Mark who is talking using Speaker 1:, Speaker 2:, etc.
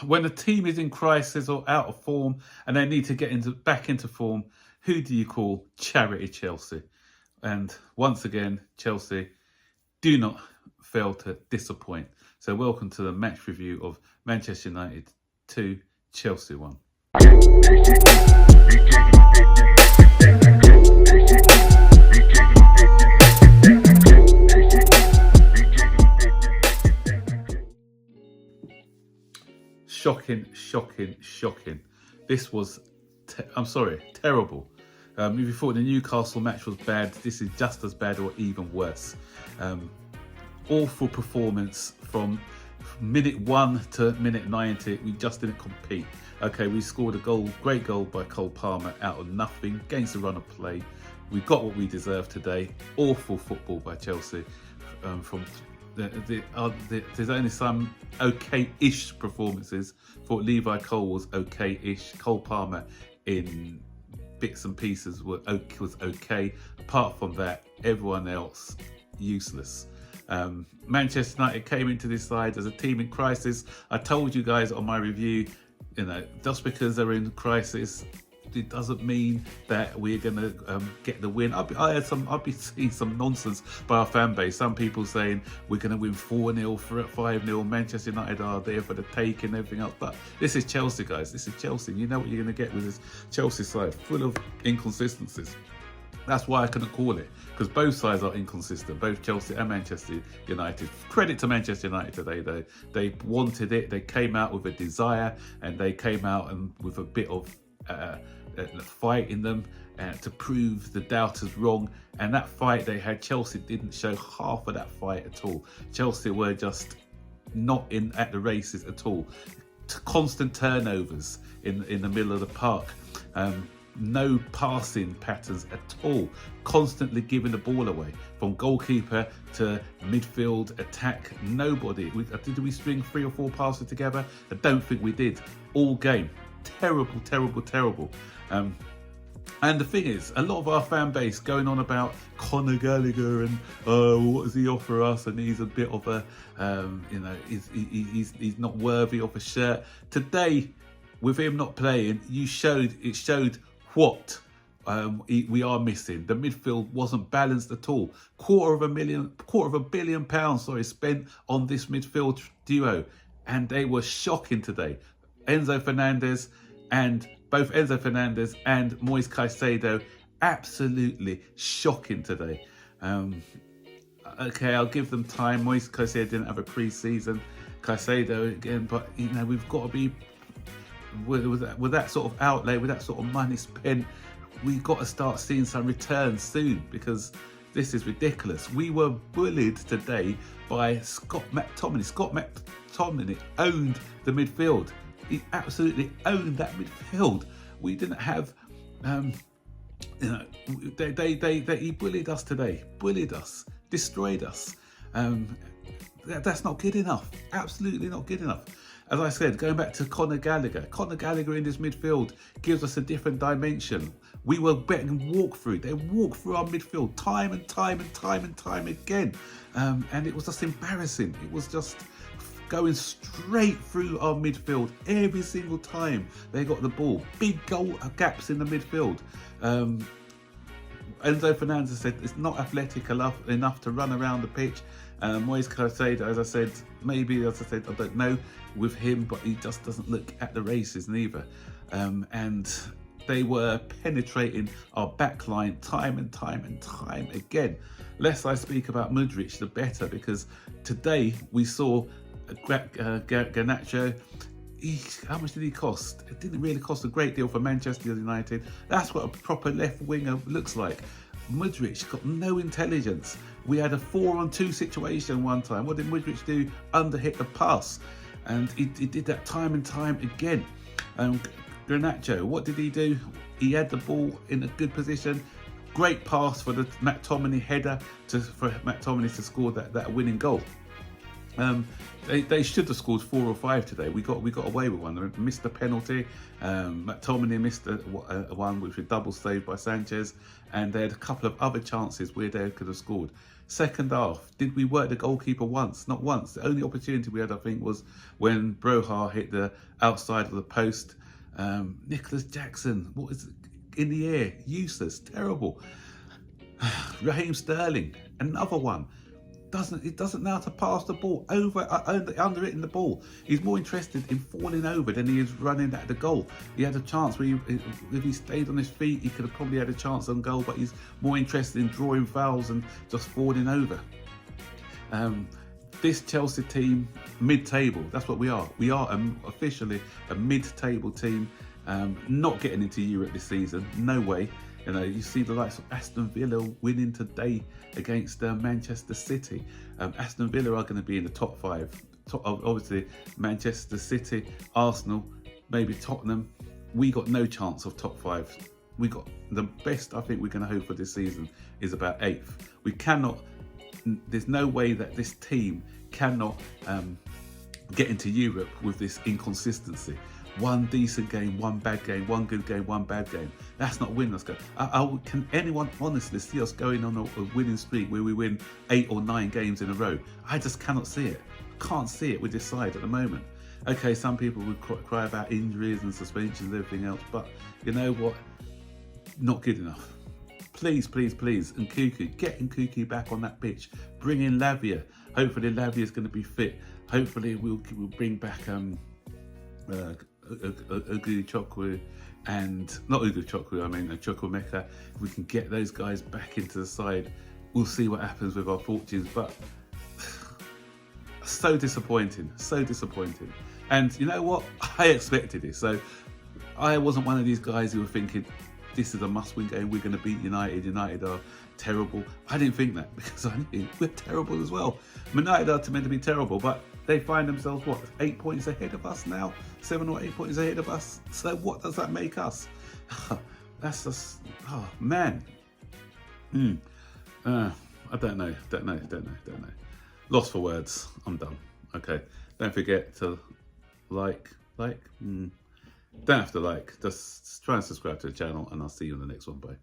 Speaker 1: When a team is in crisis or out of form and they need to get back into form, who do you call? Charity Chelsea. And once again, Chelsea do not fail to disappoint. So welcome to the match review of Manchester United 2, Chelsea 1. Shocking. This was, terrible. If you thought the Newcastle match was bad, this is just as bad or even worse. Awful performance from minute 1 to minute 90. We just didn't compete. Okay, we scored a goal, great goal by Cole Palmer out of nothing against the run of play. We got what we deserved today. Awful football by Chelsea. There's only some okay-ish performances. Thought Levi Cole was okay-ish. Cole Palmer in bits and pieces was okay. Apart from that, everyone else useless. Manchester United came into this side as a team in crisis. I told you guys on my review, just because they're in crisis, it doesn't mean that we're going to get the win. I'll be seeing some nonsense by our fan base. Some people saying we're going to win 4-0, 5-0. Manchester United are there for the take and everything else. But this is Chelsea, guys. This is Chelsea. You know what you're going to get with this Chelsea side, full of inconsistencies. That's why I couldn't call it, because both sides are inconsistent, both Chelsea and Manchester United. Credit to Manchester United today, though. They wanted it. They came out with a desire, and they came out and with a bit of fight in them to prove the doubters wrong. And that fight they had, Chelsea didn't show half of that fight at all. Chelsea were just not at the races at all. Constant turnovers in the middle of the park. No passing patterns at all. Constantly giving the ball away from goalkeeper to midfield attack. Nobody. Did we string 3 or 4 passes together? I don't think we did. All game. Terrible. And the thing is, a lot of our fan base going on about Conor Gallagher and what does he offer us, and he's a bit of a he's not worthy of a shirt. Today, with him not playing, it showed what we are missing. The midfield wasn't balanced at all. £250 million spent on this midfield duo, and they were shocking today. Both Enzo Fernandez and Moise Caicedo, absolutely shocking today. Okay, I'll give them time. Moise Caicedo didn't have a pre-season. Caicedo again, but we've got to be with that sort of outlay, with that sort of money spent, we got to start seeing some returns soon, because this is ridiculous. We were bullied today by Scott McTominay. Scott McTominay owned the midfield. He absolutely owned that midfield. We didn't have, he bullied us today. Bullied us, destroyed us. That's not good enough. Absolutely not good enough. As I said, going back to Conor Gallagher. Conor Gallagher in this midfield gives us a different dimension. We were betting walk through. They walk through our midfield time and time again. And it was just embarrassing. It was just going straight through our midfield every single time they got the ball. Big goal gaps in the midfield. Enzo Fernandez said it's not athletic enough to run around the pitch. Moise Caicedo, as I said, I don't know with him, but he just doesn't look at the races neither. And they were penetrating our backline time and time again. Less I speak about Mudryk, the better, because today we saw Garnacho. How much did he cost? It didn't really cost a great deal for Manchester United. That's what a proper left winger looks like. Mudryk got no intelligence. We had a 4-on-2 situation one time. What did Mudryk do? Underhit the pass. And he did that time and time again. Garnacho, what did he do? He had the ball in a good position. Great pass for the McTominay header for McTominay to score that winning goal. They should have scored 4 or 5 today. We got away with one. They missed the penalty. McTominay missed one which was double saved by Sanchez, and they had a couple of other chances where they could have scored. Second half, did we work the goalkeeper once? Not once. The only opportunity we had, I think, was when Broha hit the outside of the post. Nicholas Jackson, what is it? In the air, useless, terrible. Raheem Sterling, another one. Doesn't know how to pass the ball under it in the ball. He's more interested in falling over than he is running at the goal. He had a chance where if he stayed on his feet, he could have probably had a chance on goal, but he's more interested in drawing fouls and just falling over. This Chelsea team, mid-table, that's what we are. We are officially a mid-table team, not getting into Europe this season, no way. You know, you see the likes of Aston Villa winning today against Manchester City. Aston Villa are going to be in the top 5. Obviously, Manchester City, Arsenal, maybe Tottenham. We got no chance of top 5. We got the best I think we're going to hope for this season is about 8th. We cannot. There's no way that this team cannot get into Europe with this inconsistency. One decent game, one bad game, one good game, one bad game. That's not winning us. Can anyone honestly see us going on a winning streak where we win 8 or 9 games in a row? I just cannot see it. Can't see it with this side at the moment. Okay, some people would cry about injuries and suspensions and everything else, but you know what? Not good enough. Please, please, please, Nkunku, get Nkunku back on that pitch. Bring in Lavia. Hopefully Lavia is going to be fit. Hopefully we'll bring back Ugochukwu and not Ugochukwu, I mean Chukwuemeka. If we can get those guys back into the side, we'll see what happens with our fortunes. But so disappointing, so disappointing. And you know what? I expected it. So I wasn't one of these guys who were thinking this is a must-win game. We're going to beat United. United are terrible. I didn't think that because I knew we're terrible as well. United are meant to be terrible, but they find themselves, what, 8 points ahead of us now? 7 or 8 points ahead of us? So what does that make us? That's just, oh, man. I don't know. Lost for words. I'm done. Okay. Don't forget to like. Don't have to like. Just try and subscribe to the channel, and I'll see you in the next one. Bye.